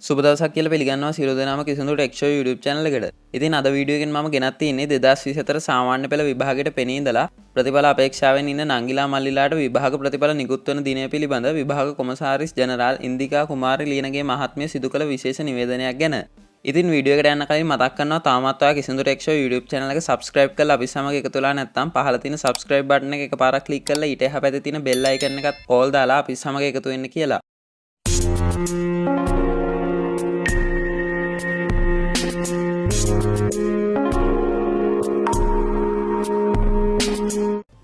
සුබ දවසක් කියලා පිළිගන්නවා සියලු දෙනාම කිසිඳු ටෙක් ෂෝ YouTube channel එකට. ඉතින් අද වීඩියෝ එකෙන් මම ගෙනත් තියෙන්නේ 2024 සාමාන්‍ය පෙළ විභාගයට පෙනී ඉඳලා ප්‍රතිඵල අපේක්ෂාවෙන් ඉන්න නංගිලා මල්ලිලාට විභාග ප්‍රතිඵල නිකුත් වන දිනය පිළිබඳ විභාග කොමසාරිස් ජෙනරාල් ඉන්දිකා කුමාරි ලියනගේ මහත්මිය සිදු කළ විශේෂ නිවේදනයක් ගැන. ඉතින් වීඩියෝ එකට යන්න කලින් මතක් කරනවා තාමත් ඔයා කිසිඳු ටෙක් ෂෝ YouTube channel එක subscribe කරලා අපි සමග එකතු වෙලා නැත්නම් පහළ තියෙන subscribe button එක එකපාරක් click කරලා ඊට එහා පැත්තේ තියෙන bell icon එකත් all දාලා අපි සමග එකතු වෙන්න කියලා.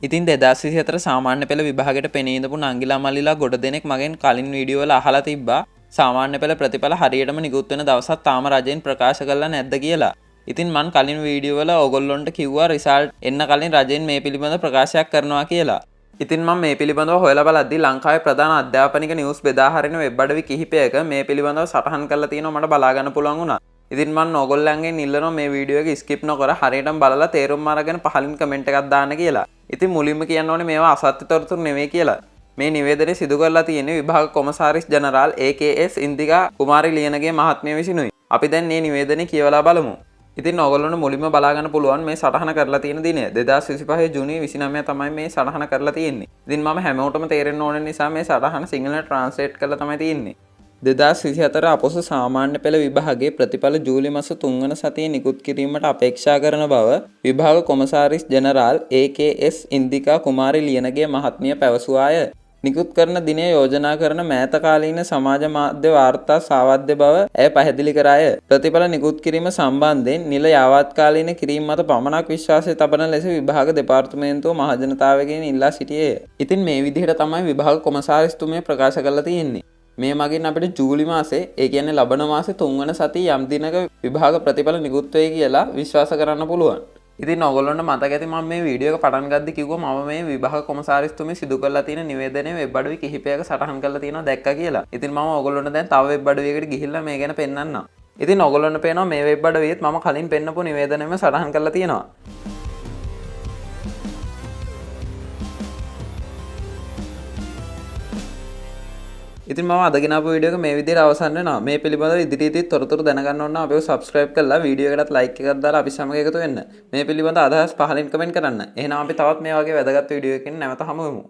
ඉතින් 2024 සාමාන්‍ය පෙළ විභාගයට පෙනී ඉඳපු නංගිලා මල්ලිලා ගොඩ දෙනෙක් මගෙන් කලින් වීඩියෝ වල අහලා තිබ්බා සාමාන්‍ය පෙළ ප්‍රතිඵල හරියටම නිකුත් වෙන දවසක් තාම රජයෙන් ප්‍රකාශ කරලා නැද්ද කියලා. ඉතින් මම කලින් වීඩියෝ වල ඕගොල්ලොන්ට කිව්වා රිසල්ට් එන්න කලින් රජයෙන් මේ පිළිබඳ ප්‍රකාශයක් කරනවා කියලා. ඉතින් මම මේ පිළිබඳව හොයලා බලද්දී ලංකාවේ ප්‍රධාන අධ්‍යාපනික නිවුස් බෙදා හරින වෙබ් අඩවි කිහිපයක මේ පිළිබඳව සටහන් කරලා තියෙනවා මට බලා ගන්න පුළුවන් වුණා. ඉතින් මම ඕගොල්ලන්ගෙන් ඉල්ලනවා මේ වීඩියෝ එක ස්කිප් නොකර හරියටම බලලා තේරුම් අරගෙන පහලින් කමෙන්ට් එකක් දාන්න කියලා. ඉතින් මුලින්ම කියන්න ඕනේ මේවා අසත්‍ය තොරතුරු නෙවෙයි කියලා. මේ නිවේදනය සිදු කරලා තියෙන්නේ විභාග කොමසාරිස් ජෙනරාල් AKS ඉන්දිකා කුමාරි ලියනගේ මහත්මිය විසිනුයි. අපි දැන් මේ නිවේදනය කියවලා බලමු. ඉතින් ඕගොල්ලොන්ට මුලින්ම බලා ගන්න පුළුවන් මේ සටහන කරලා තියෙන දිනය 2025 ජූනි 29 තමයි මේ සටහන කරලා තියෙන්නේ. ඉතින් මම හැමෝටම තේරෙන්න ඕන නිසා මේ සටහන සිංහලට ට්‍රාන්ස්ලේට් කරලා තමයි තියෙන්නේ. 2024 අපොස සාමාන්‍ය පෙළ විභාගයේ ප්‍රතිඵල ජූලි මාස 3 වන සතියේ නිකුත් කිරීමට අපේක්ෂා කරන බව විභාග කොමසාරිස් ජෙනරාල් AKS ඉන්දිකා කුමාරි ලියනගේ මහත්මිය පැවසුවාය. නිකුත් කරන දිනය යෝජනා කරන මෑත කාලීන සමාජ මාධ්‍ය වාර්තා සාවද්‍ය බව ඇය පැහැදිලි කරාය. ප්‍රතිඵල නිකුත් කිරීම සම්බන්ධයෙන් නිල යාවත්කාලීන කිරීම මත පමණක් විශ්වාසය තබන ලෙස විභාග දෙපාර්තමේන්තුව මහජනතාවගෙන් ඉල්ලා සිටියේය. ඉතින් මේ විදිහට තමයි විභාග කොමසාරිස්තුමිය ප්‍රකාශ කරලා තියෙන්නේ. මේ මගින් අපිට ජූලි මාසේ ඒ කියන්නේ ලබන මාසේ 3 වන සතියේ යම් දිනක විභාග ප්‍රතිඵල නිකුත් වෙයි කියලා විශ්වාස කරන්න පුළුවන්. ඉතින් ඔයගොල්ලන්ට මතක ඇති මම මේ වීඩියෝ එක පටන් ගද්දි කිව්වා මම මේ විභාග කොමසාරිස්තුමිය සිදු කරලා තියෙන නිවේදනයේ වෙබ් අඩවි කිහිපයක සටහන් කරලා තියෙනවා දැක්කා කියලා. ඉතින් මම ඔයගොල්ලන්ට දැන් තව වෙබ් අඩවියකට ගිහිල්ලා මේ ගැන පෙන්නන්නම්. ඉතින් ඔයගොල්ලන්ට පේනවා මේ වෙබ් අඩවියෙත් මම කලින් පෙන්නපු නිවේදනයම සටහන් කරලා තියෙනවා. ඉතින් මම අද ගෙනාපු වීඩියෝ එක මේ විදිහට අවසන් වෙනවා. මේ පිළිබඳව ඉදිරියේදී තොරතුරු දැනගන්න ඕන නම් අපිව subscribe කරලා වීඩියෝ එකටත් like එකක් දාලා අපි සමග එකතු වෙන්න. මේ පිළිබඳව අදහස් පහලින් කමෙන්ට් කරන්න. එහෙනම් අපි තවත් මේ වගේ වැදගත් වීඩියෝ එකකින් නැවත හමු වෙමු.